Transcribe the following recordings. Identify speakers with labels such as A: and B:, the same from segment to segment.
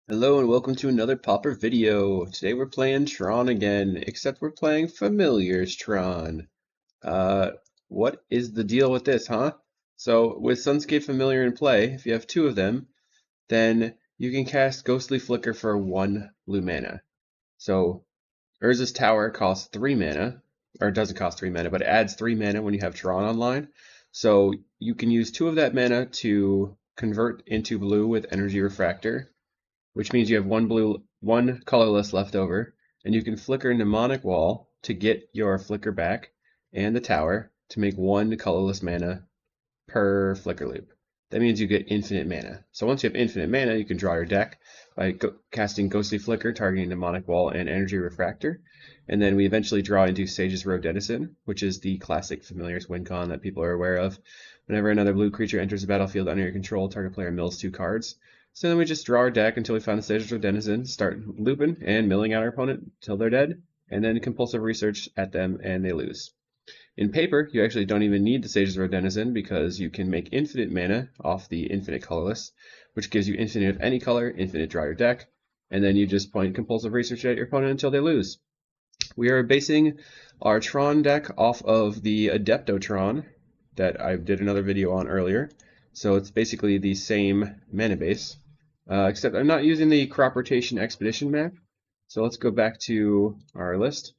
A: Hello and welcome to another Pauper video. Today we're playing Tron again, except we're playing Familiars Tron. Uh, what is the deal with this, huh? So with Sunscape Familiar in play, if you have two of them, then you can cast Ghostly Flicker for 1 blue mana. So Urza's Tower costs 3 mana, or it doesn't cost 3 mana, but it adds 3 mana when you have Tron online. So you can use 2 of that mana to convert into blue with Energy Refractor, which means you have one colorless left over, and you can flicker Mnemonic Wall to get your flicker back, and the tower to make 1 colorless mana per flicker loop. That means you get infinite mana. So once you have infinite mana, you can draw your deck by casting Ghostly Flicker, targeting Mnemonic Wall and Energy Refractor, and then we eventually draw into Sage's Road Denizen, which is the classic Familiars win con that people are aware of. Whenever another blue creature enters the battlefield under your control, target player mills 2 cards. So then we just draw our deck until we find the Sage's Road Denizen, start looping and milling out our opponent until they're dead, and then compulsive research at them and they lose. In paper, you actually don't even need the Sage's Road Denizen because you can make infinite mana off the infinite colorless, which gives you infinite of any color, infinite draw your deck, and then you just point compulsive research at your opponent until they lose. We are basing our Tron deck off of the Adeptotron that I did another video on earlier. So it's basically the same mana base, except I'm not using the crop rotation expedition map. So let's go back to our list.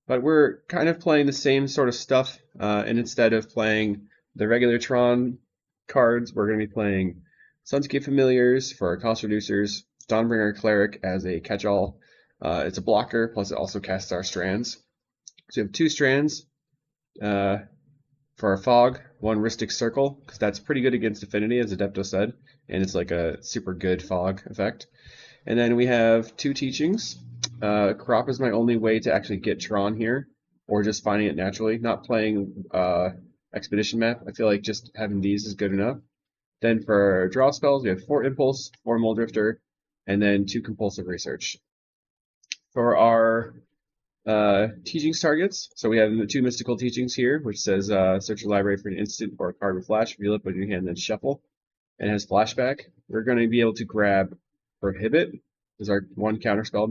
A: But we're kind of playing the same sort of stuff, and instead of playing the regular Tron cards, we're going to be playing Sunscape Familiars for our cost reducers, Dawnbringer Cleric as a catch-all. It's a blocker, plus it also casts our strands. So we have 2 strands for our fog, 1 Rhystic Circle, because that's pretty good against Affinity, as Adepto said, and it's like a super good fog effect. And then we have 2 teachings. Crop is my only way to actually get Tron here, or just finding it naturally. Not playing Expedition map. I feel like just having these is good enough. Then for draw spells, we have 4 Impulse, 4 Muldrifter, and then 2 Compulsive Research. For our teachings targets, so we have the 2 mystical teachings here, which says search your library for an instant or a card with flash, reveal it, put it in your hand, then shuffle. And it has flashback. We're going to be able to grab Prohibit, is our 1 counterspell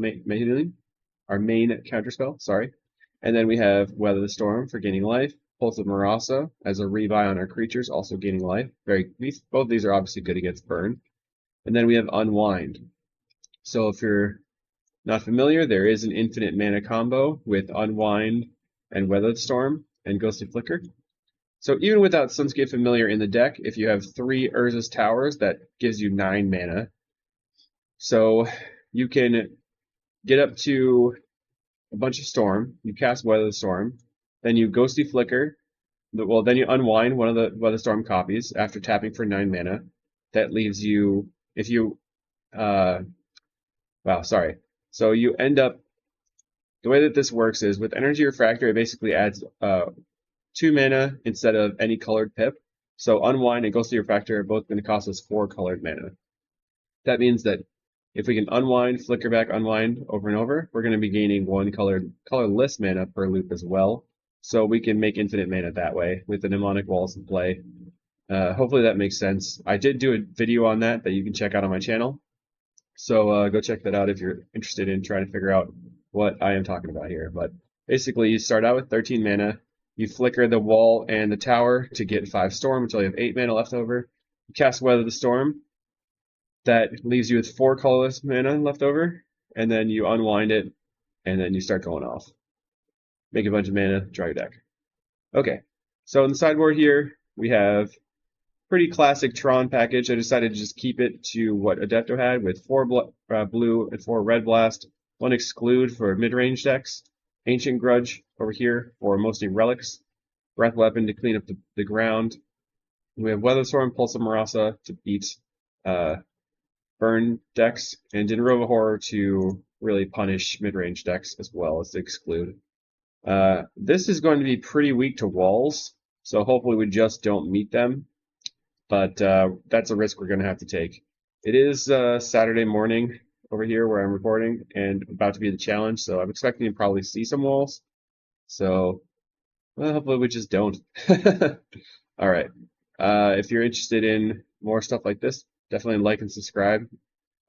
A: our main counterspell, sorry. And then we have Weather the Storm for gaining life, Pulse of Marasa as a rebuy on our creatures, also gaining life. Both of these are obviously good against burn. And then we have Unwind. So if you're not familiar, there is an infinite mana combo with Unwind and Weather the Storm and Ghostly Flicker. So even without Sunscape Familiar in the deck, if you have 3 Urza's Towers, that gives you 9 mana. So you can get up to a bunch of Storm, you cast Weather the Storm, then you Ghostly Flicker, then you unwind one of the Weather Storm copies after tapping for 9 mana. That leaves you, if you, So you end up, the way that this works is with Energy Refractor, it basically adds 2 mana instead of any colored pip. So Unwind and Ghostly Refractor are both going to cost us 4 colored mana. That means that if we can unwind, flicker back, unwind over and over, we're going to be gaining 1 colorless mana per loop as well. So we can make infinite mana that way with the Mnemonic Walls in play. Hopefully that makes sense. I did do a video on that you can check out on my channel. So go check that out if you're interested in trying to figure out what I am talking about here. But basically, you start out with 13 mana. You flicker the wall and the tower to get 5 storm until you have 8 mana left over. You cast Weather the Storm. That leaves you with 4 colorless mana left over. And then you unwind it, and then you start going off. Make a bunch of mana, draw your deck. Okay, so on the sideboard here, we have pretty classic Tron package. I decided to just keep it to what Adepto had with 4 blue and 4 red blast, 1 exclude for mid-range decks, Ancient Grudge over here for mostly relics, Breath Weapon to clean up the ground. We have Weatherstorm, Pulse of Marasa to beat burn decks, and Dinrova Horror to really punish mid-range decks as well as to exclude. This is going to be pretty weak to walls, so hopefully we just don't meet them. But that's a risk we're going to have to take. It is Saturday morning over here where I'm recording and about to be the challenge, so I'm expecting to probably see some walls. So hopefully we just don't. All right. If you're interested in more stuff like this, definitely like and subscribe.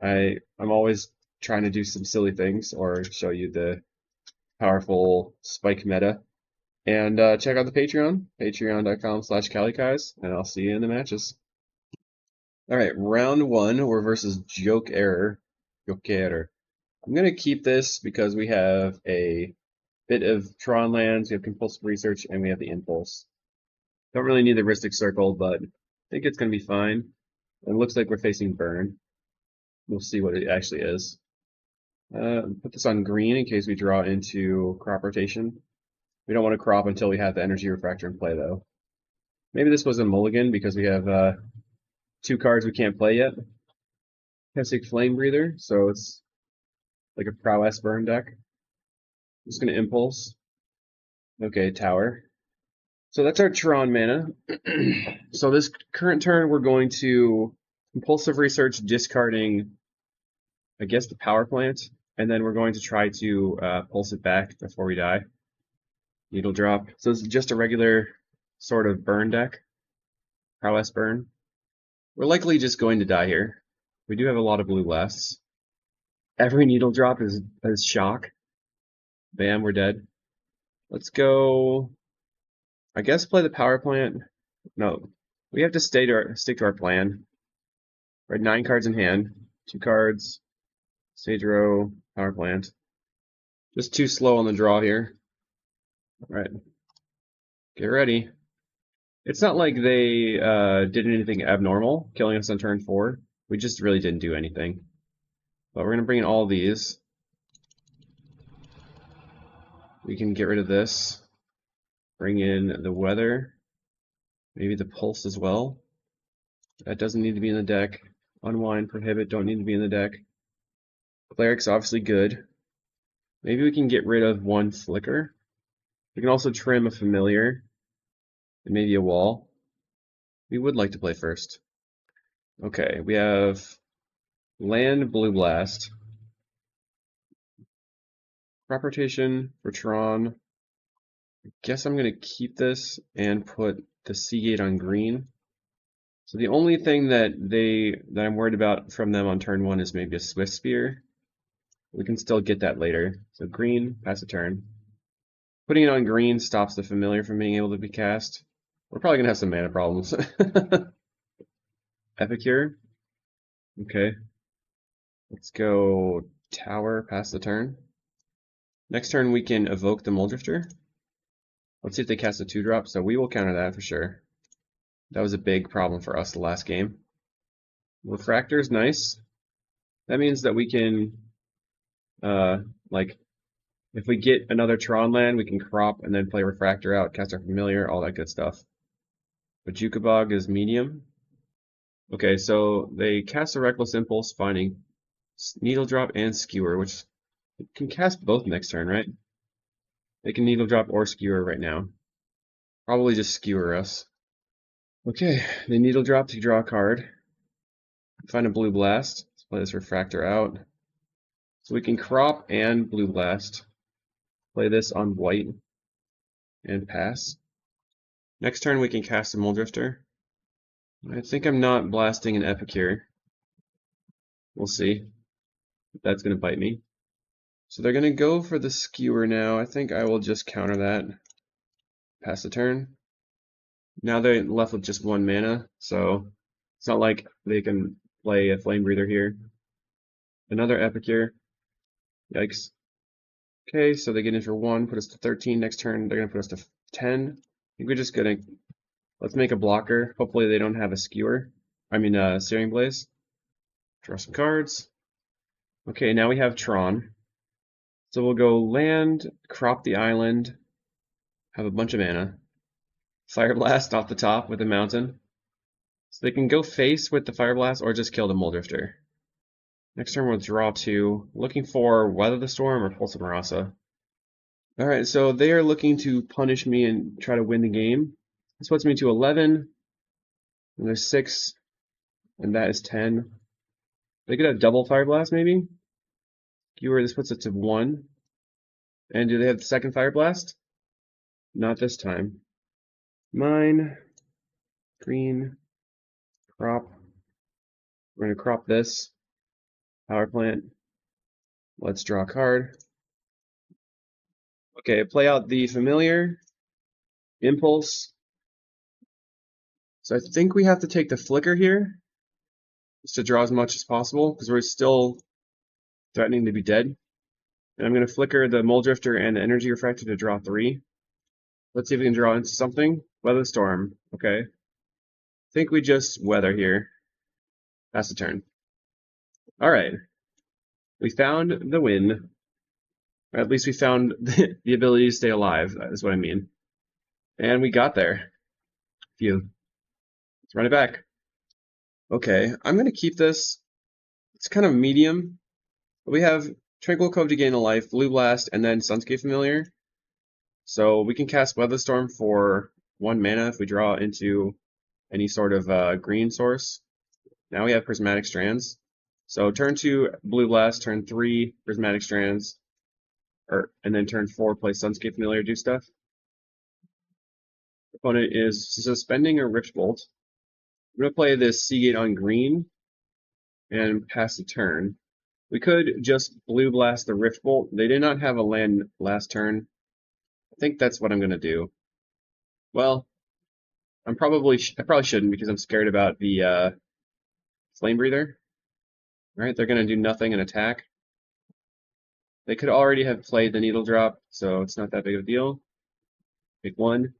A: I'm always trying to do some silly things or show you the powerful spike meta. And check out the Patreon, patreon.com/CaliKais, and I'll see you in the matches. All right, round one, we're versus Joker. I'm going to keep this because we have a bit of Tron lands, we have Compulsive Research, and we have the Impulse. Don't really need the Rhystic Circle, but I think it's going to be fine. It looks like we're facing Burn. We'll see what it actually is. Put this on green in case we draw into crop rotation. We don't want to crop until we have the Energy Refractor in play, though. Maybe this was a mulligan because we have 2 cards we can't play yet. Hesic Flame Breather, so it's like a Prowess burn deck. I'm just going to Impulse. Okay, Tower. So that's our Tron mana. So this current turn we're going to Compulsive Research, discarding, I guess, the Power Plant, and then we're going to try to pulse it back before we die. Needle Drop. So this is just a regular sort of burn deck. Prowess burn. We're likely just going to die here. We do have a lot of blue blasts. Every Needle Drop is shock. Bam, we're dead. Let's go, I guess, play the Power Plant. No, we have to stick to our plan. We're at 9 cards in hand. 2 cards. Sage Row, Power Plant. Just too slow on the draw here. Alright. Get ready. It's not like they did anything abnormal, killing us on turn 4. We just really didn't do anything. But we're going to bring in all these. We can get rid of this. Bring in the Weather. Maybe the Pulse as well. That doesn't need to be in the deck. Unwind, Prohibit, don't need to be in the deck. Cleric's obviously good. Maybe we can get rid of 1 Flicker. We can also trim a Familiar. And maybe a Wall. We would like to play first. Okay, we have land Blue Blast. Crop rotation for Tron. I guess I'm going to keep this and put the Seagate on green. So the only thing that I'm worried about from them on turn 1 is maybe a Swift Spear. We can still get that later. So green, pass a turn. Putting it on green stops the Familiar from being able to be cast. We're probably going to have some mana problems. Epicure. Okay. Let's go Tower, pass the turn. Next turn we can evoke the Muldrifter. Let's see if they cast a 2-drop, so we will counter that for sure. That was a big problem for us the last game. Refractor is nice. That means that we can, like, if we get another Tron land, we can crop and then play Refractor out, cast our Familiar, all that good stuff. But Jukabog is medium. Okay, so they cast a Reckless Impulse, finding Needle Drop and Skewer, which can cast both next turn, right? They can Needle Drop or Skewer right now. Probably just Skewer us. Okay, they Needle Drop to draw a card. Find a Blue Blast. Let's play this Refractor out. So we can crop and Blue Blast. Play this on white and pass. Next turn we can cast a Muldrifter. I think I'm not blasting an Epicure. We'll see. That's going to bite me. So they're going to go for the Skewer now. I think I will just counter that. Pass the turn. Now they're left with just 1 mana, so it's not like they can play a Flame Breather here. Another Epicure. Yikes. Okay, so they get in for 1, put us to 13. Next turn, they're going to put us to 10. I think we're just going to, let's make a blocker. Hopefully they don't have a Skewer. Searing Blaze. Draw some cards. Okay, now we have Tron. So we'll go land, crop the island, have a bunch of mana. Fire Blast off the top with a mountain. So they can go face with the Fire Blast or just kill the Muldrifter. Next turn we'll draw 2, looking for Weather the Storm or Pulse of Marasa. Alright, so they are looking to punish me and try to win the game. This puts me to 11, and there's 6, and that is 10. They could have double Fire Blast maybe? Skewer, this puts it to 1. And do they have the second Fire Blast? Not this time. Mine, green, crop. We're going to crop this. Power plant. Let's draw a card. Okay, play out the familiar. Impulse. So I think we have to take the flicker here, just to draw as much as possible, because we're still threatening to be dead. And I'm going to flicker the Mole Drifter and the Energy Refractor to draw 3. Let's see if we can draw into something. Weather Storm. Okay. I think we just weather here. That's the turn. Alright. We found the win. Or at least we found the ability to stay alive. That is what I mean. And we got there. Phew. Let's run it back. Okay, I'm going to keep this. It's kind of medium. We have Tranquil Cove to gain a life, Blue Blast, and then Sunscape Familiar. So we can cast Weather Storm for 1 mana if we draw into any sort of green source. Now we have Prismatic Strands. So turn 2, Blue Blast, turn 3, Prismatic Strands, and then turn 4, play Sunscape Familiar, do stuff. Opponent is suspending a Rift Bolt. I'm going to play this Seagate on green and pass the turn. We could just Blue Blast the Rift Bolt. They did not have a land last turn. I think that's what I'm going to do. Well, I probably shouldn't because I'm scared about the Flame Breather. Right, they're going to do nothing and attack. They could already have played the Needle Drop, so it's not that big of a deal. Pick 1.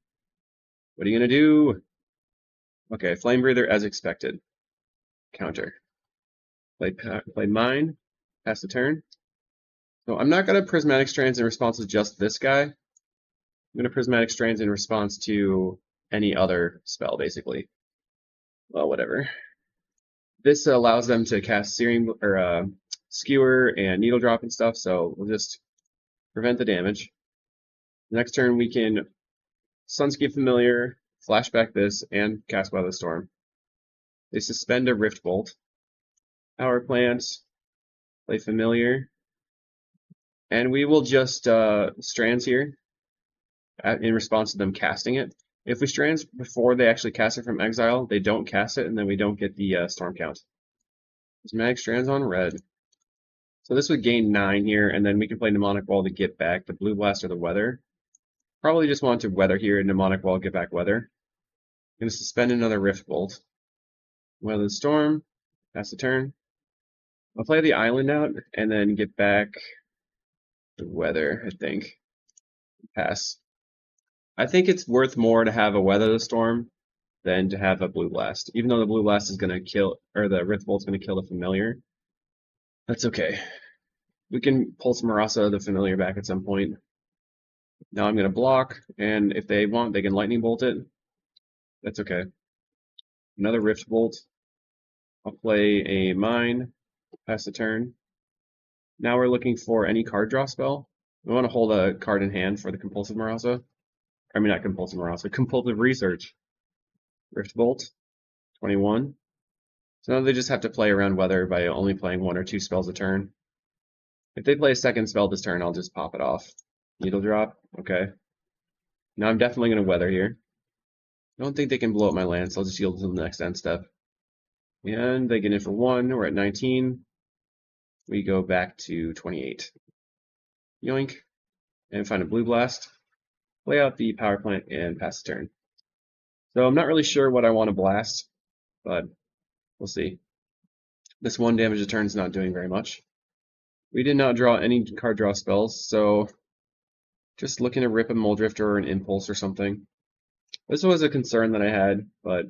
A: What are you going to do? Okay, Flame Breather as expected. Counter. Play Mine. Pass the turn. So I'm not going to Prismatic Strands in response to just this guy. I'm going to Prismatic Strands in response to any other spell, basically. Well, whatever. This allows them to cast Searing or Skewer and Needle Drop and stuff, so we'll just prevent the damage. Next turn we can Sunscape Familiar, flashback this, and cast Weather Storm. They suspend a Rift Bolt. Power Plant, play Familiar, and we will just Strands here in response to them casting it. If we Strands before they actually cast it from exile, they don't cast it, and then we don't get the Storm count. Prismatic Strands on red. So this would gain 9 here, and then we can play Mnemonic Wall to get back the Blue Blast or the Weather. Probably just want to Weather here, Mnemonic Wall, get back Weather. I'm going to suspend another Rift Bolt. Weather the Storm, pass the turn. I'll play the Island out, and then get back the Weather, I think. Pass. I think it's worth more to have a Weather the Storm than to have a Blue Blast. Even though the Blue Blast is going to kill, or the Rift Bolt's going to kill the Familiar. That's okay. We can Pulse Marasa the Familiar back at some point. Now I'm going to block, and if they want, they can Lightning Bolt it. That's okay. Another Rift Bolt. I'll play a Mine, pass the turn. Now we're looking for any card draw spell. We want to hold a card in hand for the Compulsive Marasa. I mean, not Compulsive Marasa, Compulsive Research. Rift Bolt, 21. So now they just have to play around Weather by only playing 1 or 2 spells a turn. If they play a second spell this turn, I'll just pop it off. Needle Drop, okay. Now I'm definitely going to Weather here. I don't think they can blow up my land, so I'll just yield to the next end step. And they get in for 1, we're at 19. We go back to 28. Yoink. And find a Blue Blast. Play out the Power Plant and pass the turn. So I'm not really sure what I want to blast, but we'll see. This 1 damage a turn is not doing very much. We did not draw any card draw spells, so just looking to rip a Mole Drifter or an Impulse or something. This was a concern that I had, but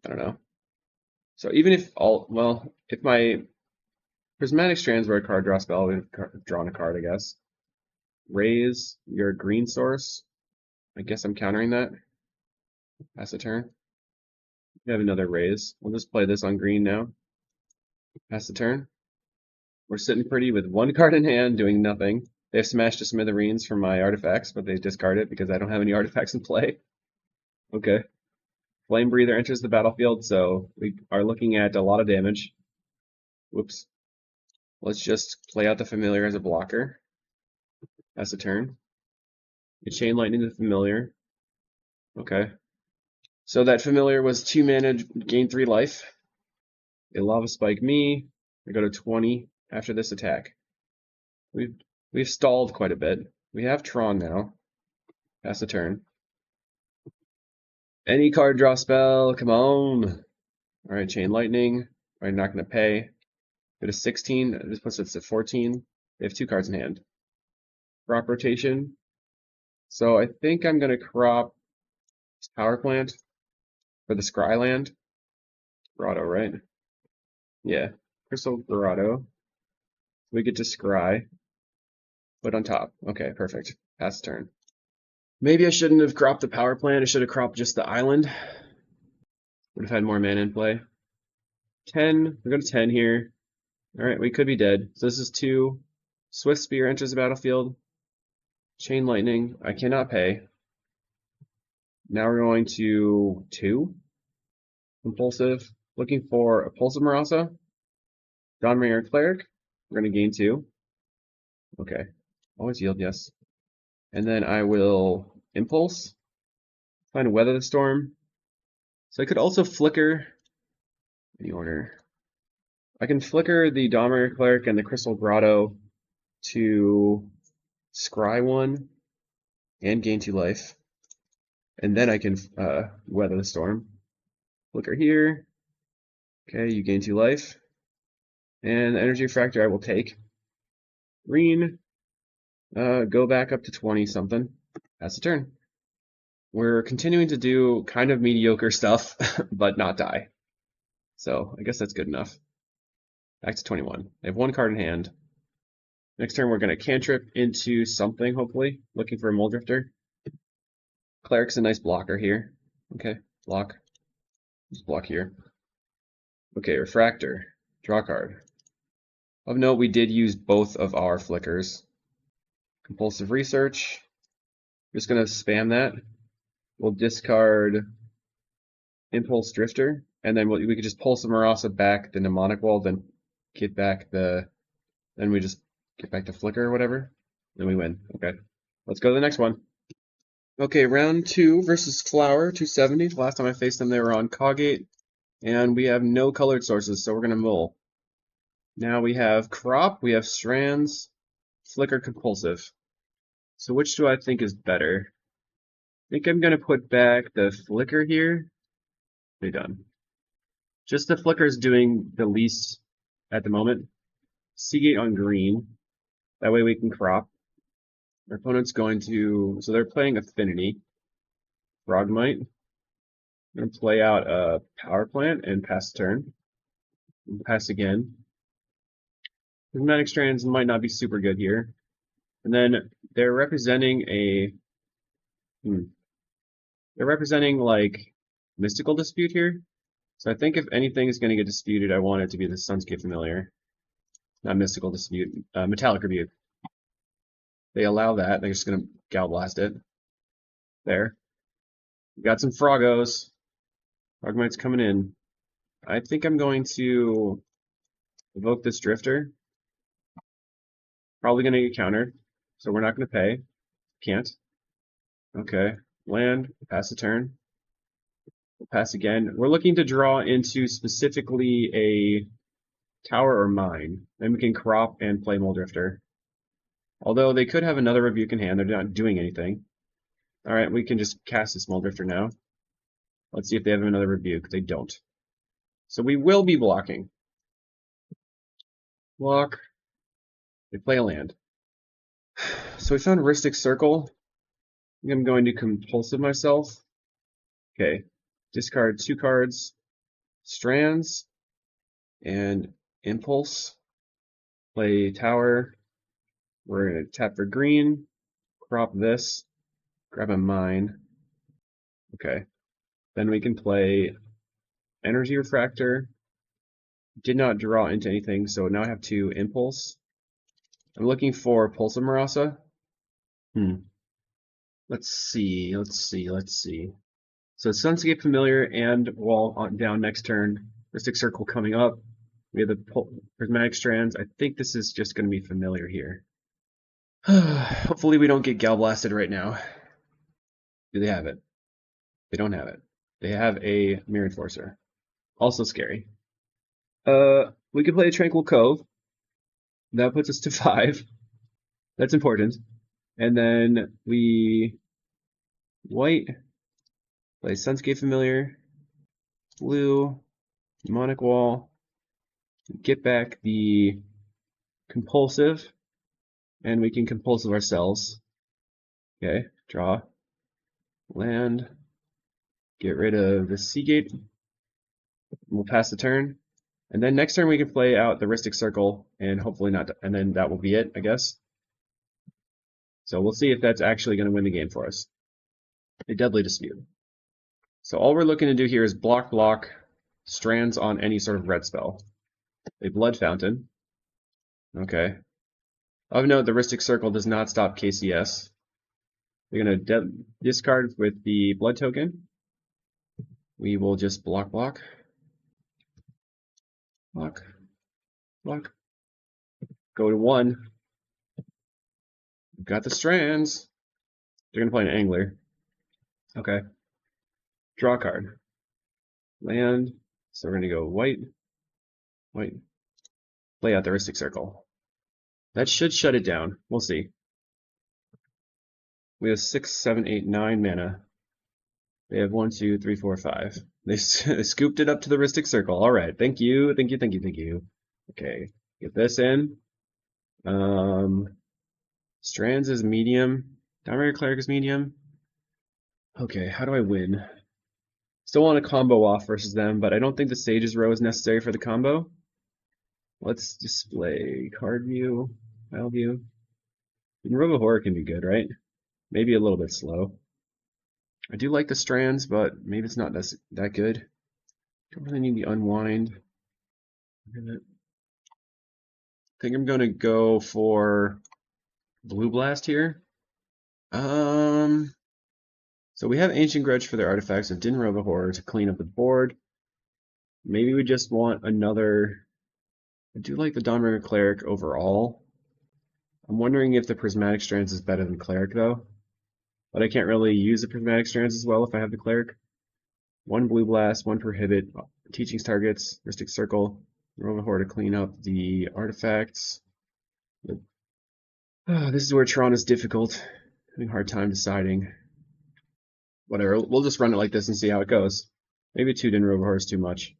A: I don't know. So even if if my Prismatic Strands were a card draw spell, I would have drawn a card, I guess. Raise your green source. I guess I'm countering that. Pass the turn. We have another raise. We'll just play this on green now. Pass the turn. We're sitting pretty with 1 card in hand, doing nothing. They've smashed to smithereens from my artifacts, but they discard it because I don't have any artifacts in play. Okay. Flame Breather enters the battlefield, so we are looking at a lot of damage. Whoops. Let's just play out the Familiar as a blocker. Pass the turn. We Chain Lightning the Familiar. Okay. So that Familiar was 2 mana, gain 3 life. They Lava Spike me. I go to 20 after this attack. We've stalled quite a bit. We have Tron now. Pass the turn. Any card draw spell, come on. Alright, Chain Lightning. Alright, not gonna pay. Go to 16. This puts us at 14. They have 2 cards in hand. Crop rotation. So I think I'm gonna crop Power Plant for the Scry land. Grotto, right? Yeah. Crystal Grotto. We get to Scry. Put on top. Okay, perfect. Pass turn. Maybe I shouldn't have cropped the Power Plant. I should have cropped just the island. Would have had more mana in play. 10. We're going to 10 here. Alright, we could be dead. So this is 2. Swift Spear enters the battlefield. Chain Lightning. I cannot pay. Now we're going to 2. Compulsive. Looking for a Pulse of Marasa. Dawnbringer Cleric. We're going to gain 2. Okay. Always yield, yes. And then I will Impulse. Find Weather the Storm. So I could also flicker. Any order. I can flicker the Dawnbringer Cleric and the Crystal Grotto to scry 1 and gain 2 life. And then I can Weather the Storm. Flicker here. Okay, you gain 2 life. And the Energy Refractor I will take. Green. Go back up to 20 something. That's the turn. We're continuing to do kind of mediocre stuff, but not die. So I guess that's good enough. Back to 21. They have 1 card in hand. Next turn we're going to cantrip into something, hopefully. Looking for a Muldrifter. Cleric's a nice blocker here. Okay, block. Just block here. Okay, Refractor. Draw card. Of note, we did use both of our flickers. Compulsive Research. Just going to spam that. We'll discard Impulse Drifter, and then we could just Pulse of Marasa back the Mnemonic Wall, then get back then we just get back to Flicker or whatever, then we win. Okay, let's go to the next one. Okay, round 2 versus Flower, 270. The last time I faced them, they were on Coggate, and we have no colored sources, so we're going to mull. Now we have Crop, we have Strands, Flicker, Compulsive. So which do I think is better? I think I'm going to put back the Flicker here. Be done. Just the Flicker is doing the least at the moment. Seagate on green. That way we can crop. Our opponent's going to... So they're playing Affinity. Frogmite. I'm going to play out a Power Plant and pass turn. And pass again. Mnemonic Strands might not be super good here. And then they're representing a... They're representing, like, Mystical Dispute here. So I think if anything is going to get disputed, I want it to be the Sunscape Familiar. Not Mystical Dispute. Metallic Rebuke. They allow that. They're just going to Gal Blast it. There. We got some Froggos. Frogmite's coming in. I think I'm going to evoke this Drifter. Probably going to get countered. So we're not going to pay. Can't. Okay. Land. Pass the turn. We'll pass again. We're looking to draw into specifically a tower or mine. Then we can crop and play Muldrifter. Although they could have another Rebuke in hand. They're not doing anything. Alright, we can just cast this Muldrifter now. Let's see if they have another Rebuke. They don't. So we will be blocking. Block. They play a land. So we found Ristic Circle. I think I'm going to Compulsive myself. Okay. Discard 2 cards. Strands. And Impulse. Play Tower. We're going to tap for green. Crop this. Grab a mine. Okay. Then we can play Energy Refractor. Did not draw into anything, so now I have 2 Impulse. I'm looking for Pulse of Marasa. Let's see. So Sunscape Familiar and Wall down next turn. Mystic Circle coming up. We have the Prismatic Strands. I think this is just going to be Familiar here. Hopefully we don't get Gal Blasted right now. Do they have it? They don't have it. They have a Mirror Enforcer. Also scary. We can play a Tranquil Cove. That puts us to 5. That's important. And then we white, play Sunscape Familiar, blue, Mnemonic Wall, get back the Compulsive, and we can Compulsive ourselves. Okay, draw, land, get rid of the Seagate. We'll pass the turn. And then next turn we can play out the Rhystic Circle, and hopefully not, and then that will be it, I guess. So we'll see if that's actually going to win the game for us. A Deadly Dispute. So all we're looking to do here is block strands on any sort of red spell. A Blood Fountain. Okay. Of note, the Rhystic Circle does not stop KCS. We're going to discard with the Blood Token. We will just block. Go to 1. We've got the strands. They're going to play an Angler. Okay. Draw a card. Land. So we're going to go white. Play out the Rhystic Circle. That should shut it down. We'll see. We have 6, 7, 8, 9 mana. They have 1, 2, 3, 4, 5. They scooped it up to the Rhystic Circle. All right. Thank you. Okay. Get this in. Strands is medium. Downright Cleric is medium. Okay, how do I win? Still want to combo off versus them, but I don't think the Sage's Row is necessary for the combo. Let's display card view, file view. Robo Horror can be good, right? Maybe a little bit slow. I do like the strands, but maybe it's not that good. Don't really need the unwind. I think I'm gonna go for Blue Blast here. So we have Ancient Grudge for their artifacts of Din Robo Horror to clean up the board. Maybe we just want another. I do like the Dawnbringer Cleric overall. I'm wondering if the Prismatic Strands is better than Cleric though. But I can't really use the Prismatic Strands as well if I have the Cleric. 1 Blue Blast, 1 Prohibit, Teachings targets, Rhystic Circle, Robo Horror to clean up the artifacts. This is where Tron is difficult. Having a hard time deciding. Whatever, we'll just run it like this and see how it goes. Maybe 2 Din Robo Horror is too much.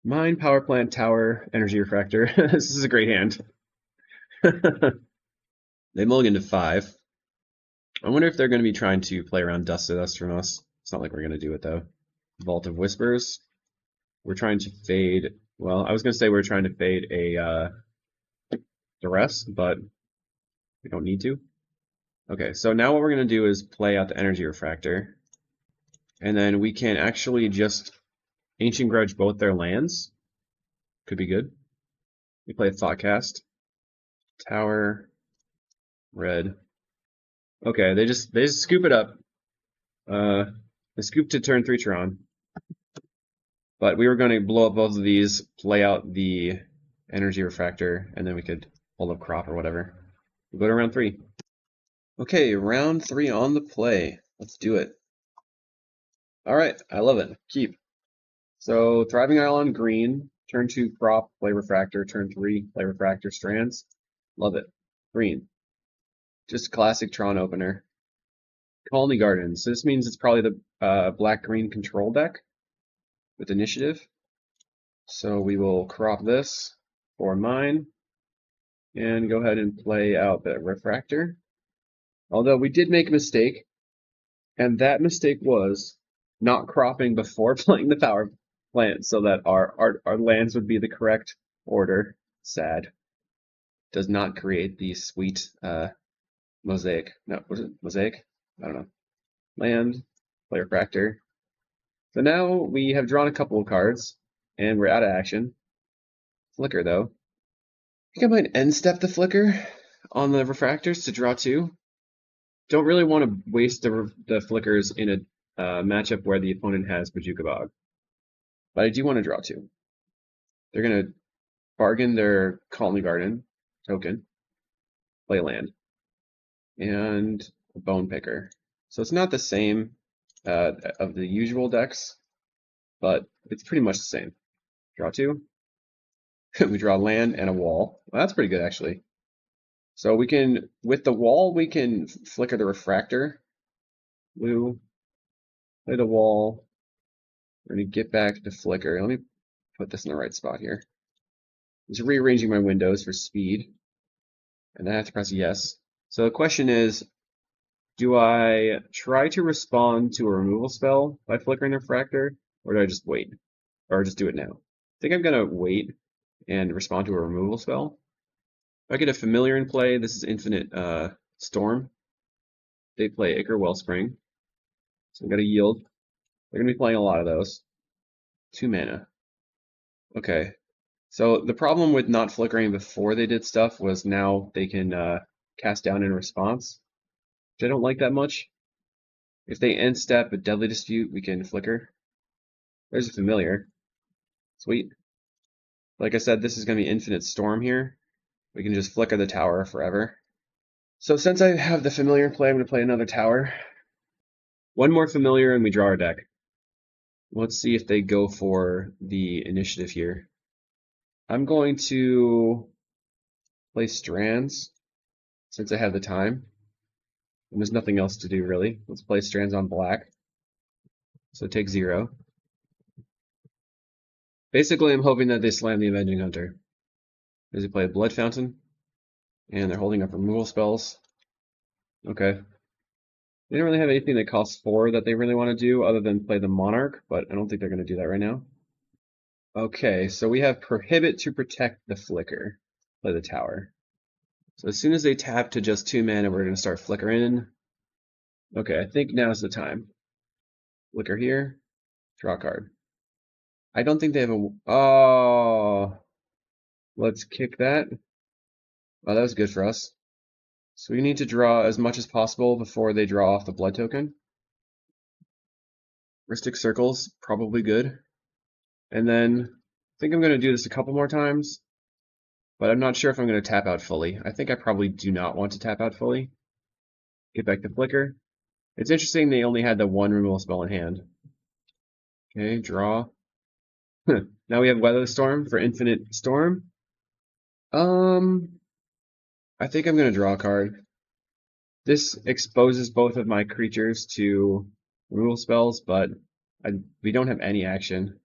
A: Mine, Power Plant, Tower, Energy Refractor. This is a great hand. They mulligan to 5. I wonder if they're going to be trying to play around Dust to Dust from us. It's not like we're going to do it though. Vault of Whispers. We're trying to fade. Well, I was going to say we're trying to fade a Duress, but we don't need to. Okay, so now what we're going to do is play out the Energy Refractor. And then we can actually just Ancient Grudge both their lands. Could be good. We play Thoughtcast. Tower. Red. Okay, they just scoop it up. They scoop to turn 3 Tron. But we were going to blow up both of these, play out the Energy Refractor, and then we could pull up Crop or whatever. We'll go to round 3. Okay, round 3 on the play. Let's do it. Alright, I love it. Keep. So, Thriving Island, green. Turn 2, Crop, play Refractor. Turn 3, play Refractor, Strands. Love it. Green. Just classic Tron opener. Colony Gardens. So this means it's probably the black-green control deck with initiative. So we will crop this for mine and go ahead and play out the Refractor. Although we did make a mistake, and that mistake was not cropping before playing the power plant so that our lands would be the correct order. Sad. Does not create the sweet mosaic. No, was it mosaic? I don't know. Land, play Refractor. So now we have drawn a couple of cards, and we're out of action. Flicker, though. I think I might end step the Flicker on the Refractors to draw 2. Don't really want to waste the Flickers in a matchup where the opponent has Bojuka Bog. But I do want to draw 2. They're going to bargain their Colony Garden token, play land, and a Bone Picker. So it's not the same of the usual decks, but it's pretty much the same. Draw 2. We draw land and a wall. Well, that's pretty good, actually. So we can, with the wall, we can flicker the refractor. Blue, play the wall. We're going to get back to flicker. Let me put this in the right spot here. Just rearranging my windows for speed. And then I have to press yes. So the question is, do I try to respond to a removal spell by flickering the refractor, or do I just wait? Or just do it now? I think I'm going to wait and respond to a removal spell. If I get a familiar in play, this is Infinite Storm. They play Ichor Wellspring. So I'm going to yield. They're going to be playing a lot of those. 2 mana. Okay. So the problem with not flickering before they did stuff was now they can cast down in response, which I don't like that much. If they end step a Deadly Dispute, we can flicker. There's a familiar. Sweet. Like I said, this is going to be Infinite Storm here. We can just flicker the tower forever. So since I have the familiar in play, I'm going to play another tower. One more familiar and we draw our deck. Let's see if they go for the initiative here. I'm going to play Strands since I have the time. And there's nothing else to do really. Let's play Strands on black. So take 0. Basically, I'm hoping that they slam the Avenging Hunter. As they play a Blood Fountain. And they're holding up removal spells. Okay. They don't really have anything that costs 4 that they really want to do other than play the Monarch, but I don't think they're going to do that right now. Okay, so we have Prohibit to protect the Flicker. Play the tower. So as soon as they tap to just 2 mana, we're going to start flickering. Okay, I think now's the time. Flicker here, draw a card. I don't think they have a... Oh! Let's kick that. Oh, that was good for us. So we need to draw as much as possible before they draw off the blood token. Ristic Circle's probably good. And then I think I'm going to do this a couple more times, but I'm not sure if I'm going to tap out fully. I think I probably do not want to tap out fully. Get back to Flicker. It's interesting they only had the 1 removal spell in hand. Okay, draw. Now we have Weather Storm for Infinite Storm. I think I'm going to draw a card. This exposes both of my creatures to removal spells, but we don't have any action.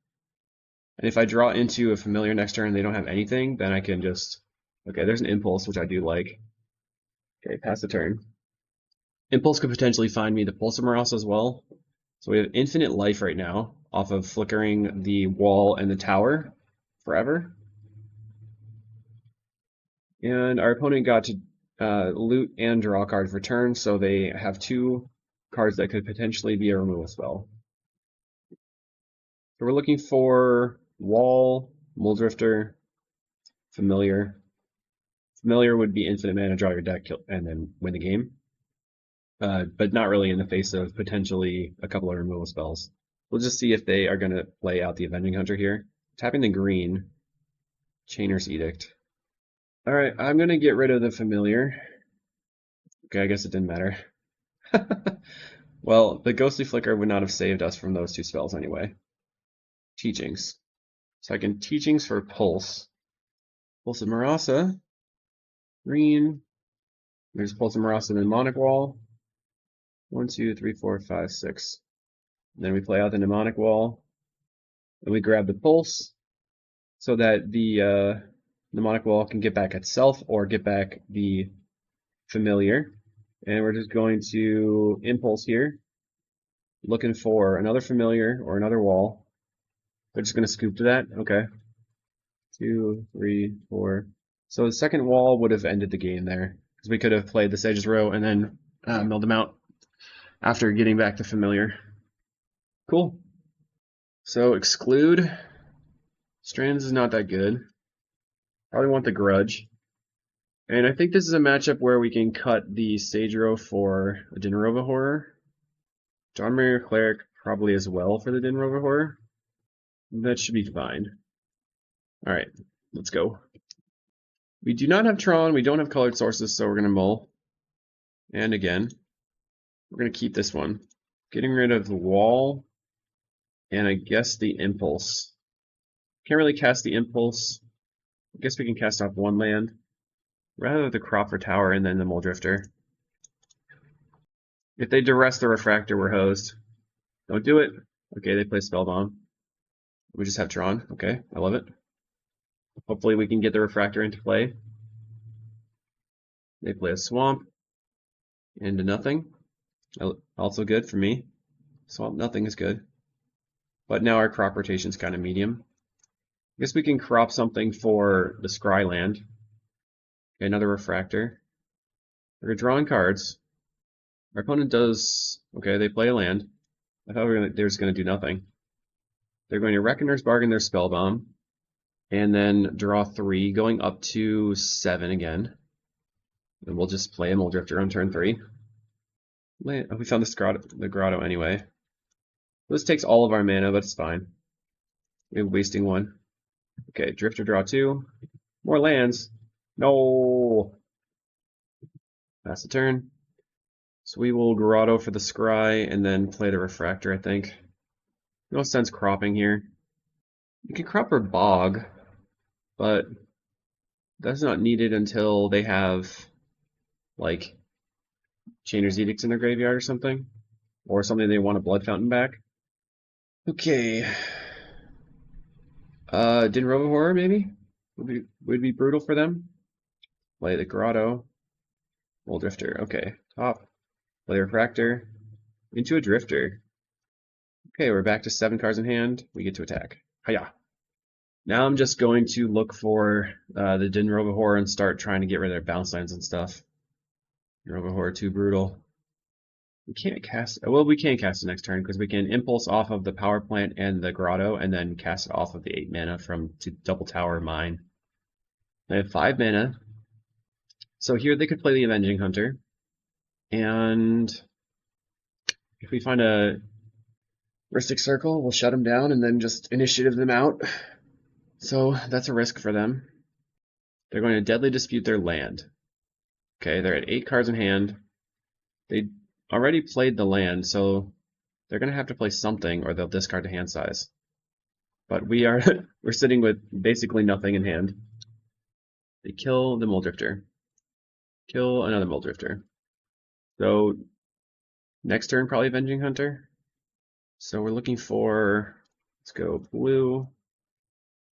A: And if I draw into a familiar next turn and they don't have anything, then I can just... Okay, there's an Impulse, which I do like. Okay, pass the turn. Impulse could potentially find me the Pulsar as well. So we have infinite life right now off of flickering the wall and the tower forever. And our opponent got to loot and draw a card for turn, so they have 2 cards that could potentially be a removal spell. So we're looking for Wall, Muldrifter, Familiar. Familiar would be infinite mana, draw your deck, and then win the game. But not really in the face of potentially a couple of removal spells. We'll just see if they are going to play out the Avenging Hunter here. Tapping the green, Chainer's Edict. Alright, I'm going to get rid of the Familiar. Okay, I guess it didn't matter. Well, the Ghostly Flicker would not have saved us from those 2 spells anyway. Teachings. So I can Teachings for Pulse. Pulse of Marasa. Green. There's Pulse of Marasa Mnemonic Wall. 1, 2, 3, 4, 5, 6. And then we play out the Mnemonic Wall. And we grab the Pulse so that the Mnemonic Wall can get back itself or get back the Familiar. And we're just going to Impulse here, looking for another Familiar or another wall. They're just going to scoop to that. Okay. 2, 3, 4. So the second wall would have ended the game there, because we could have played the Sage's Row and then milled them out after getting back the Familiar. Cool. So exclude. Strands is not that good. Probably want the Grudge. And I think this is a matchup where we can cut the Sage Row for a Dinarova Horror. Dawn Barrier Cleric probably as well for the Dinarova Horror. That should be fine. Alright, let's go. We do not have Tron, we don't have colored sources, so we're going to mull. And again, we're going to keep this one. Getting rid of the wall, and I guess the Impulse. Can't really cast the Impulse I guess we can cast off one land. Rather the crop for tower and then the Mole Drifter. If they duress the Refractor, we're hosed. Don't do it. Okay, they play Spellbomb. We just have Tron. Okay, I love it. Hopefully we can get the Refractor into play. They play a Swamp into nothing. Also good for me. Swamp nothing is good. But now our crop rotation is kind of medium. I guess we can crop something for the Scry land. Okay, another Refractor. We're drawing cards. Our opponent does... Okay, they play a land. I thought they were going to do nothing. They're going to Reckoner's Bargain their Spellbomb. And then draw 3, going up to 7 again. And we'll just play a Mole Drifter on turn 3. We found the grotto anyway. This takes all of our mana, but it's fine. We're wasting 1. Okay, Drifter draw 2. More lands. No! Pass the turn. So we will grotto for the Scry and then play the Refractor, I think. No sense cropping here. You can crop for Bog, but that's not needed until they have, like, Chainer's Edicts in their graveyard or something. Or something they want a Blood Fountain back. Okay. Din Horror, maybe? Would be brutal for them. Play the Grotto. Mole Drifter. Okay. Top. Play Refractor. Into a Drifter. Okay, we're back to 7 cards in hand. We get to attack. Hiya. Now I'm just going to look for the Din Horror and start trying to get rid of their bounce lines and stuff. Din Horror too brutal. We can't cast... Well, we can cast it next turn because we can Impulse off of the Power Plant and the Grotto and then cast it off of the 8 mana to double tower mine. I have 5 mana. So here they could play the Avenging Hunter. And if we find a Mystic Circle, we'll shut them down and then just initiative them out. So that's a risk for them. They're going to Deadly Dispute their land. Okay, they're at 8 cards in hand. They already played the land, so they're going to have to play something or they'll discard the hand size. But we're sitting with basically nothing in hand. They kill the Mole Drifter. Kill another Mole Drifter. So next turn probably Avenging Hunter. So we're looking for, let's go blue,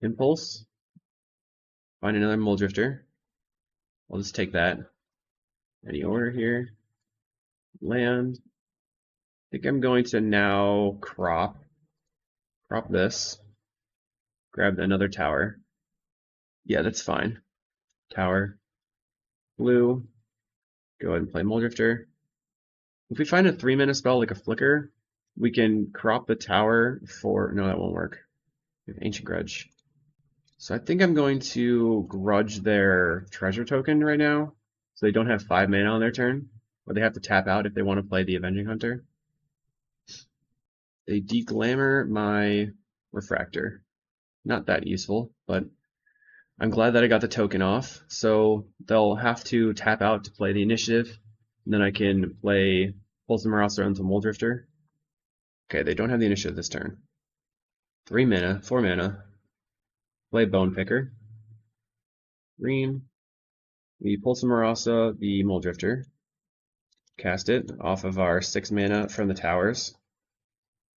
A: Impulse. Find another Mole Drifter. I'll just take that. Any order here? Land. I think I'm going to now crop this. Grab another tower. Yeah, that's fine. Tower. Blue. Go ahead and play Mole Drifter. If we find a 3-mana spell like a Flicker, we can crop the tower for... No, that won't work. We have Ancient Grudge. So I think I'm going to grudge their treasure token right now. So they don't have 5 mana on their turn. Or they have to tap out if they want to play the Avenging Hunter. They deglamour my Refractor. Not that useful, but I'm glad that I got the token off. So they'll have to tap out to play the initiative. And then I can play Pulse of Marauder into Mole Drifter. Okay, they don't have the initiative this turn. 3 mana, 4 mana. Play Bone Picker. Green. We Pulse of Marauder, the Mole Drifter. Cast it off of our 6 mana from the towers.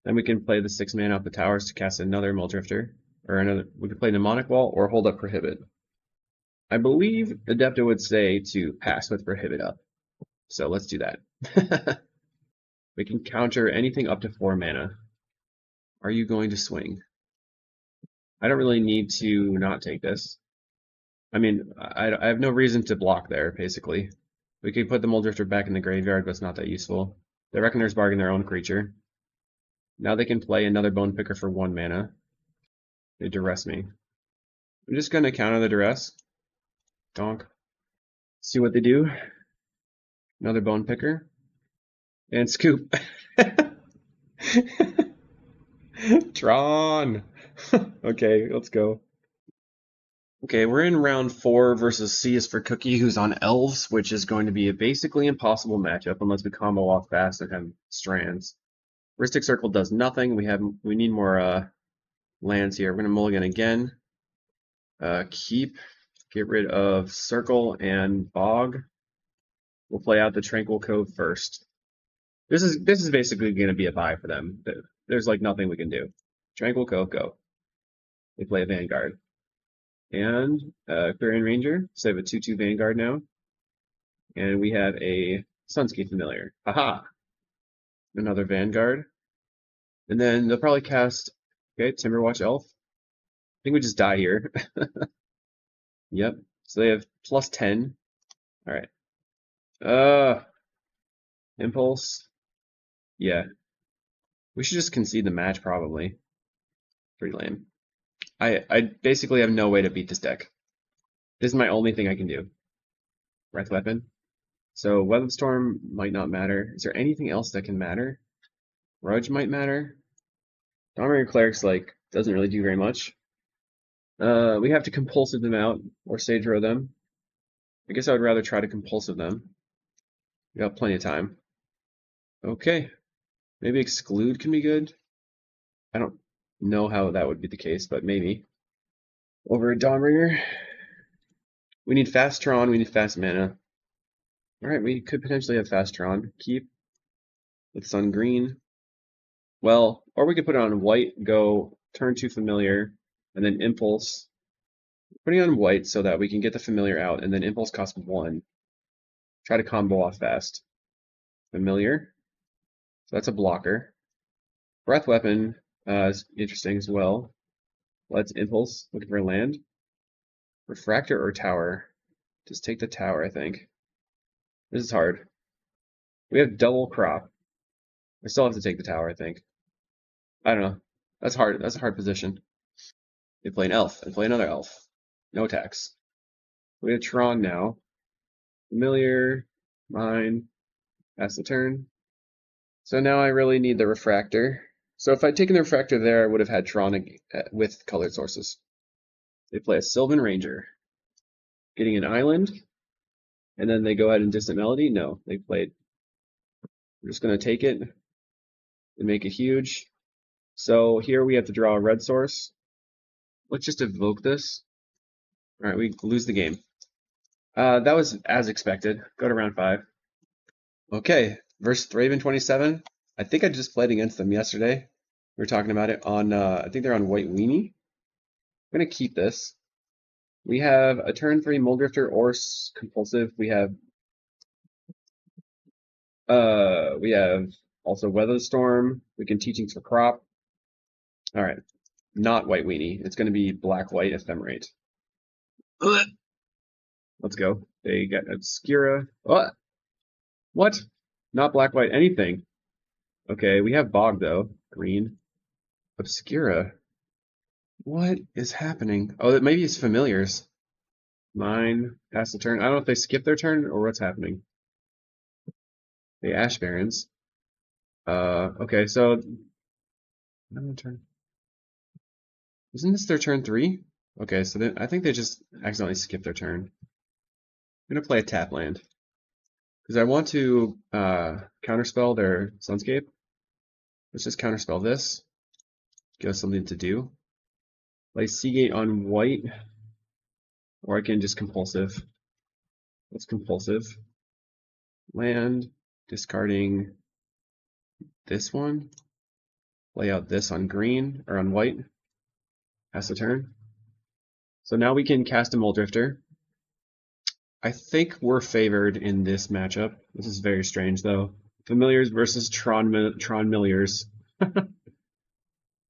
A: Then we can play the 6 mana off the towers to cast another Mole Drifter. Or another, we could play Mnemonic Wall or hold up Prohibit. I believe Adepta would say to pass with Prohibit up. So let's do that. We can counter anything up to 4 mana. Are you going to swing? I don't really need to not take this. I mean, I have no reason to block there, basically. We could put the Mole Drifter back in the graveyard, but it's not that useful. The Reckoner's Bargain their own creature. Now they can play another Bone Picker for 1 mana. They duress me. I'm just going to counter the duress. Donk. See what they do. Another Bone Picker. And scoop. Tron! Okay, let's go. Okay, we're in round 4 versus C is for Cookie, who's on Elves, which is going to be a basically impossible matchup unless we combo off fast and have strands. Mystic Circle does nothing. We need more lands here. We're going to mulligan again. Keep, get rid of Circle and Bog. We'll play out the Tranquil Cove first. This is basically going to be a buy for them. There's like nothing we can do. Tranquil Cove, go. They play a Vanguard. And Clearing Ranger, so they have a 2/2 Vanguard now. And we have a Sunscape Familiar. Haha! Another Vanguard. And then they'll probably cast, okay, Timberwatch Elf. I think we just die here. Yep. So they have +10. Alright. Impulse. Yeah. We should just concede the match, probably. Pretty lame. I basically have no way to beat this deck. This is my only thing I can do. Breath Weapon. So Weather Storm might not matter. Is there anything else that can matter? Grudge might matter. Dawnbringer Cleric's like doesn't really do very much. We have to compulsive them out or Sage Row them. I guess I would rather try to compulsive them. We got plenty of time. Okay. Maybe exclude can be good. I don't know how that would be the case, but maybe. Over a Dawnbringer. We need fast Tron, we need fast mana. Alright, we could potentially have fast Tron. Keep with Sun Green. Well, or we could put it on white, go turn 2 familiar, and then impulse. Putting it on white so that we can get the familiar out, and then impulse costs 1. Try to combo off fast. Familiar. So that's a blocker. Breath Weapon is interesting as well. Let's impulse, looking for a land. Refractor or tower? Just take the tower, I think. This is hard. We have double crop. I still have to take the tower, I think. I don't know. That's hard. That's a hard position. They play an elf and play another elf. No attacks. We have Tron now. Familiar, mine, pass the turn. So now I really need the refractor. So if I'd taken the refractor there, I would have had Tron with colored sources. They play a Sylvan Ranger, getting an island, and then they go ahead and Distant Melody. No, they played. We're just going to take it and make it huge. So here we have to draw a red source. Let's just evoke this. All right, we lose the game. That was as expected. Go to round 5. Okay, versus Raven 27. I think I just played against them yesterday. We were talking about it on, I think they're on White Weenie. I'm going to keep this. We have a turn 3 Muldrifter or Compulsive. We have also Weather Storm. We can Teachings for Crop. All right, not White Weenie. It's going to be Black-White Ephemerate. Let's go. They got Obscura. What? Not Black-White anything. Okay, we have Bog though. Green. Obscura. What is happening? Oh, maybe it's Familiars. Mine. Pass the turn. I don't know if they skip their turn or what's happening. The Ash Barons. Okay, so turn. Isn't this their turn 3? Okay, so then I think they just accidentally skipped their turn. I'm gonna play a tap land because I want to counterspell their Sunscape. Let's just counterspell this. Give us something to do. Play Seagate on white, or I can just compulsive. Let's compulsive. Land, discarding this one. Lay out this on green, or on white. Pass the turn. So now we can cast a Muldrifter. I think we're favored in this matchup. This is very strange, though. Familiars versus Tron Milliers.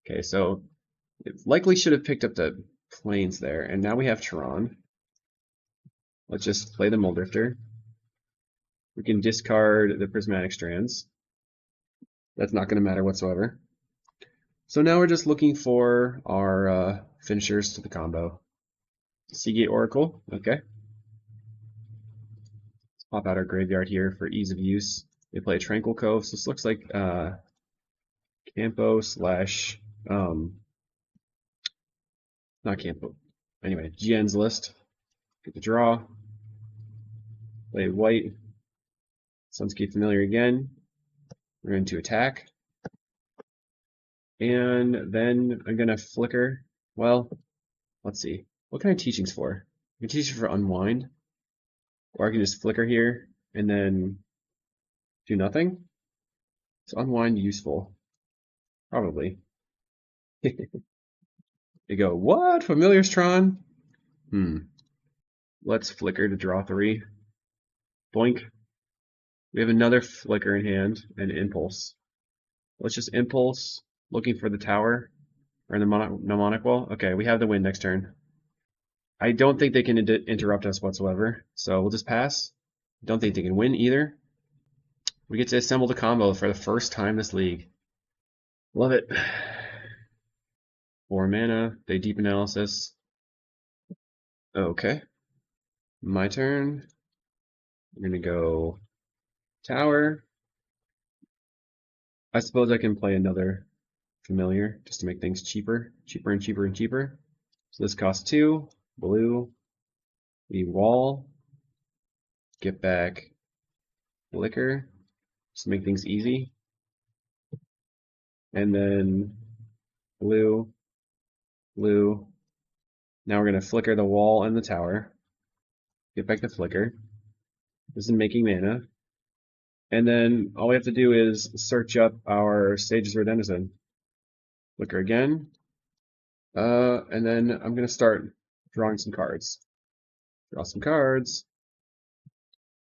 A: Okay, so it likely should have picked up the planes there, and now we have Tron. Let's just play the Muldrifter. We can discard the Prismatic Strands. That's not going to matter whatsoever. So now we're just looking for our finishers to the combo. Seagate Oracle, okay. Let's pop out our graveyard here for ease of use. They play Tranquil Cove, so this looks like Campo slash, not Campo. Anyway, GN's list. Get the draw. Play white. Sunscape Familiar again. We're going to attack. And then I'm going to flicker. Well, let's see. What kind of teachings for? I can teach for unwind, or I can just flicker here and then do nothing. Is unwind useful? Probably. You go, what? Familiars, Tron? Let's flicker to draw 3. Boink. We have another flicker in hand and impulse. Let's just impulse, looking for the tower or the mnemonic wall. Okay, we have the win next turn. I don't think they can interrupt us whatsoever, so we'll just pass. Don't think they can win either. We get to assemble the combo for the first time this league. Love it. 4 mana, they deep analysis. Okay. My turn. I'm gonna go tower. I suppose I can play another familiar just to make things cheaper and cheaper and cheaper. So this costs 2, blue. We wall, get back flicker, just to make things easy. And then blue, blue. Now we're going to flicker the wall and the tower. Get back the flicker. This is making mana. And then all we have to do is search up our Sage's Redenizen. Flicker again. And then I'm going to start drawing some cards. Draw some cards.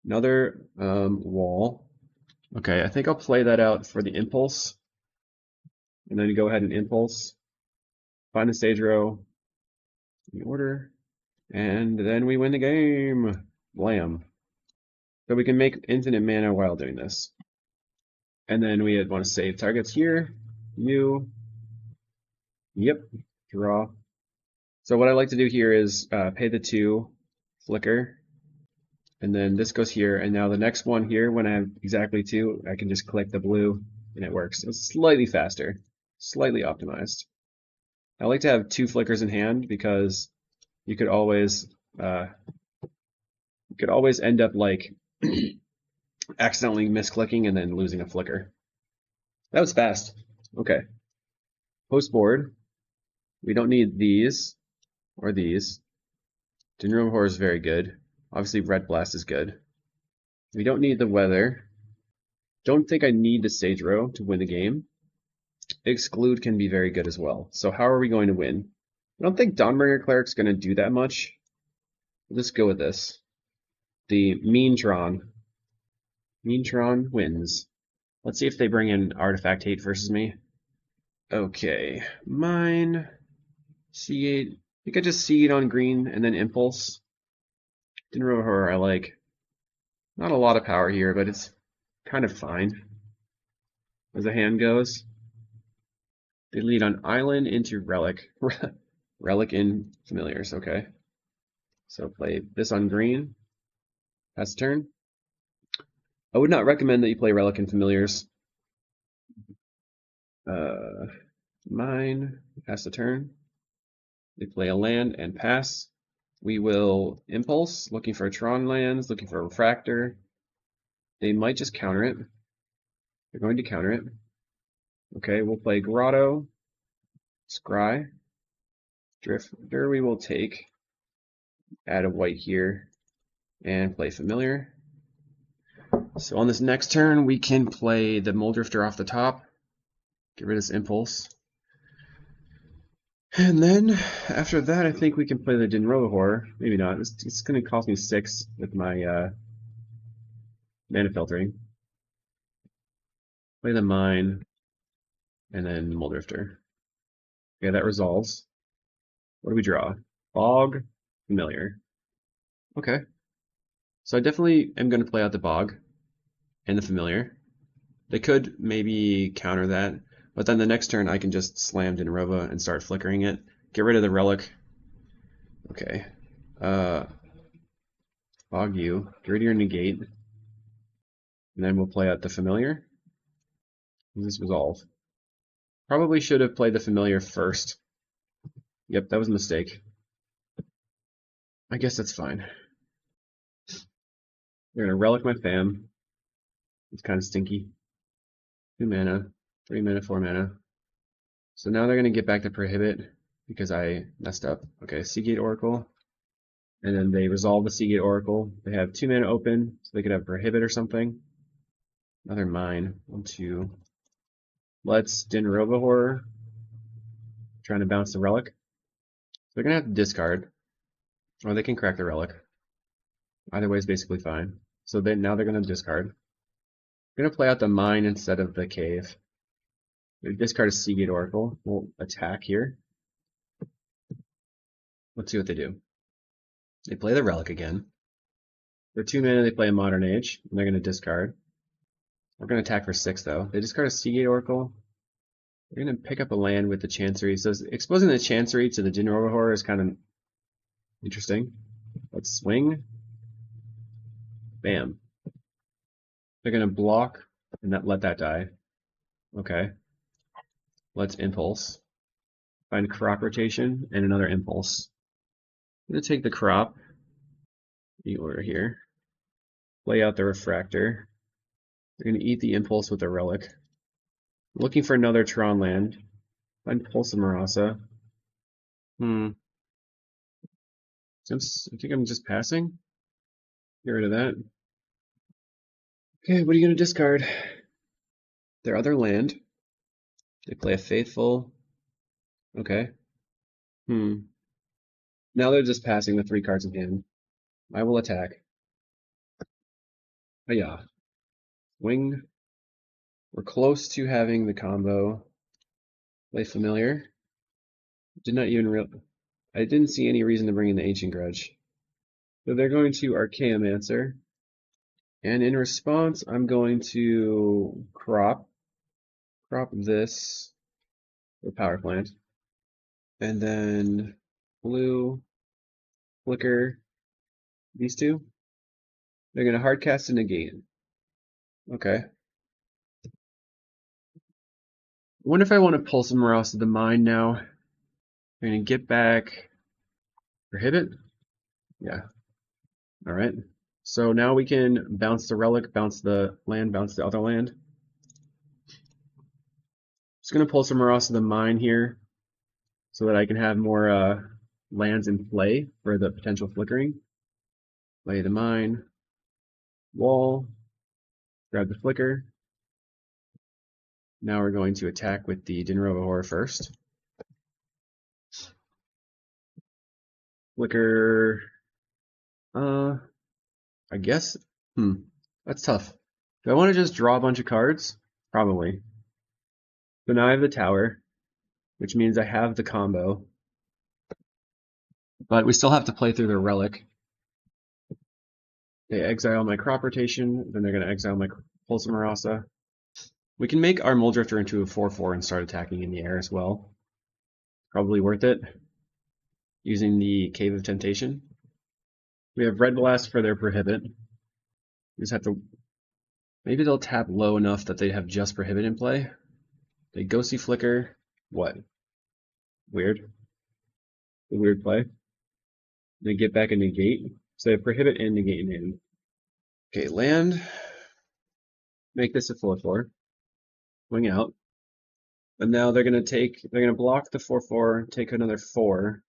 A: Another wall. Okay, I think I'll play that out for the impulse. And then you go ahead and impulse. Find the stage row. In order. And then we win the game. Blam. So we can make infinite mana while doing this. And then we want to save targets here. You. Yep. Draw. So what I like to do here is pay the 2, flicker. And then this goes here. And now the next one here, when I have exactly 2, I can just click the blue and it works. It's slightly faster. Slightly optimized. I like to have 2 flickers in hand because you could always end up like accidentally misclicking and then losing a flicker. That was fast. Okay. Post board. We don't need these or these. Dinner Horror is very good. Obviously, Red Blast is good. We don't need the weather. Don't think I need the Sage Row to win the game. Exclude can be very good as well. So how are we going to win? I don't think Dawnbringer Cleric's going to do that much. We'll just go with this. The Mean Tron. Mean Tron wins. Let's see if they bring in Artifact Hate versus me. Okay, mine. C8. I think I just Seed on green and then Impulse. Dinner Horror I like. Not a lot of power here, but it's kind of fine as the hand goes. They lead on Island into Relic. Relic in Familiars, okay. So play this on green. Pass turn. I would not recommend that you play Relic in Familiars. Mine. Pass the turn. They play a land and pass. We will Impulse, looking for Tron lands, looking for a Refractor. They might just counter it. They're going to counter it. Okay, we'll play Grotto, Scry, Drifter we will take, add a white here, and play Familiar. So on this next turn, we can play the Muldrifter off the top, get rid of this Impulse. And then, after that, I think we can play the Dinrova Horror. Maybe not. It's going to cost me 6 with my mana filtering. Play the Mine, and then Muldrifter. Okay, that resolves. What do we draw? Bog, Familiar. Okay. So I definitely am going to play out the Bog and the Familiar. They could maybe counter that, but then the next turn I can just slam Dinrova and start flickering it. Get rid of the Relic. Okay. Bog you. Get rid of your Negate. And then we'll play out the Familiar. This resolve. Probably should have played the Familiar first. Yep, that was a mistake. I guess that's fine. They're gonna Relic my Fam. It's kind of stinky. 2 mana, 3 mana, 4 mana. So now they're gonna get back to Prohibit. because I messed up. Okay, Seagate Oracle. And then they resolve the Seagate Oracle. They have 2 mana open, so they could have Prohibit or something. Another mine. 1, 2. Let's Dinrova Horror. Trying to bounce the Relic. So they're gonna have to discard. Or they can crack the Relic. Either way is basically fine. So then now they're gonna discard. They're gonna play out the mine instead of the cave. They discard a Seagate Oracle. We'll attack here. Let's see what they do. They play the Relic again. For 2 mana, they play a Modern Age, and they're going to discard. We're going to attack for 6, though. They discard a Seagate Oracle. They're going to pick up a land with the Chancery. So exposing the Chancery to the Dinrova Horror is kind of interesting. Let's swing. Bam. They're going to block and let that die. Okay. Let's Impulse. Find Crop Rotation and another Impulse. I'm going to take the Crop, the order here. Play out the Refractor. They're going to eat the Impulse with the Relic. Looking for another Tron land. Find Pulse of Marasa. I think I'm just passing. Get rid of that. Okay, what are you going to discard? Their other land. They play a Faithful. Okay. Now they're just passing with 3 cards in hand. I will attack. Yeah. Wing. We're close to having the combo. Play Familiar. Did not even I didn't see any reason to bring in the Ancient Grudge. So they're going to Archaeomancer. And in response, I'm going to crop this for power plant. And then blue, flicker these 2. They're going to hardcast and negate. Okay. I wonder if I want to pull some Ross to the mine now. I'm going to get back Prohibit. Yeah. Alright. So now we can bounce the Relic, bounce the land, bounce the other land. Just going to pull some Ross to the mine here so that I can have more lands in play for the potential flickering. Play the mine. Wall. Grab the flicker. Now we're going to attack with the Dinrova Horror first. Flicker. I guess. That's tough. Do I want to just draw a bunch of cards? Probably. So now I have the tower, which means I have the combo. But we still have to play through the Relic. They exile my Crop Rotation, then they're going to exile my Pulse of Marasa. We can make our Muldrifter into a 4/4 and start attacking in the air as well. Probably worth it. Using the Cave of Temptation. We have Red Blast for their Prohibit. We just have to... Maybe they'll tap low enough that they have just Prohibit in play. They Ghostly Flicker. What? Weird. A weird play. They get back a Negate. So they have Prohibit and Negate in hand. Okay, land. Make this a 4/4. Wing out. But now they're gonna block the 4/4, take another 4.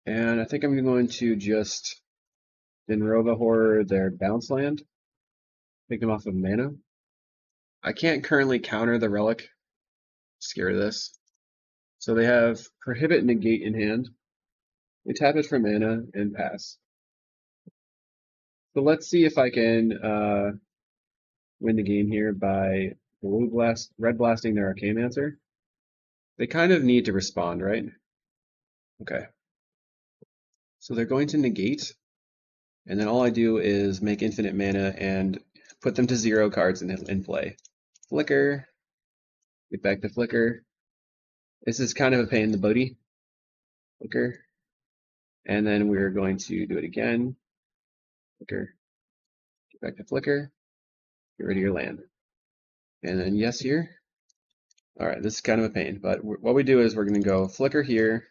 A: And I think I'm going to just Dinrova Horror their bounce land. Take them off of mana. I can't currently counter the Relic. Scared of this. So they have Prohibit and Negate in hand. They tap it for mana and pass. So let's see if I can win the game here by red blasting their Archaeomancer. They kind of need to respond, right? Okay. So they're going to negate, and then all I do is make infinite mana and put them to 0 cards in play. Flicker. Get back to Flicker. This is kind of a pain in the booty. Flicker. And then we're going to do it again. Flicker. Get back to Flicker. Get rid of your land. And then yes here. Alright, this is kind of a pain, but what we do is we're going to go Flicker here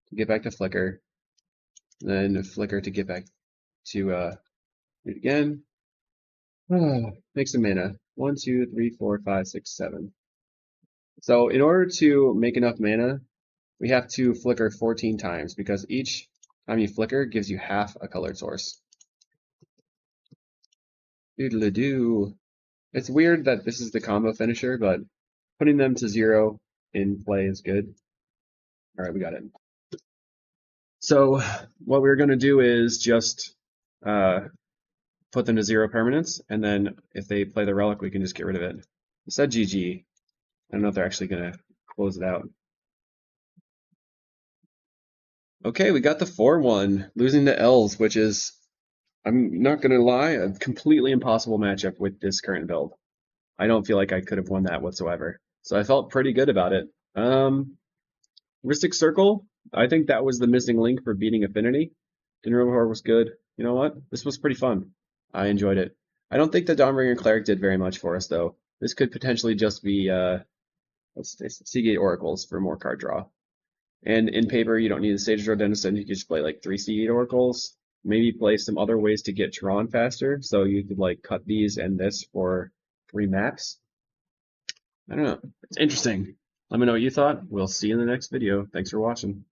A: to get back to Flicker. Then Flicker to get back to do it again. Make some mana. 1, 2, 3, 4, 5, 6, 7. So in order to make enough mana we have to flicker 14 times because each time you flicker gives you half a colored source. Doodle-doo. It's weird that this is the combo finisher, but putting them to 0 in play is good. All right, we got it. So what we're going to do is just put them to 0 permanence, and then if they play the relic, we can just get rid of it. It said GG. I don't know if they're actually going to close it out. Okay, we got the 4-1, losing to Elves, which is, I'm not going to lie, a completely impossible matchup with this current build. I don't feel like I could have won that whatsoever. So I felt pretty good about it. Ristic Circle, I think that was the missing link for beating Affinity. Dinner Overlord was good. You know what? This was pretty fun. I enjoyed it. I don't think the Dawnbringer Cleric did very much for us, though. This could potentially just be Seagate Oracles for more card draw. And in paper, you don't need a Sage Draw Denizen. You could just play like 3 Seagate Oracles. Maybe play some other ways to get Tron faster. So you could like cut these and this for 3 maps. I don't know. It's interesting. Let me know what you thought. We'll see you in the next video. Thanks for watching.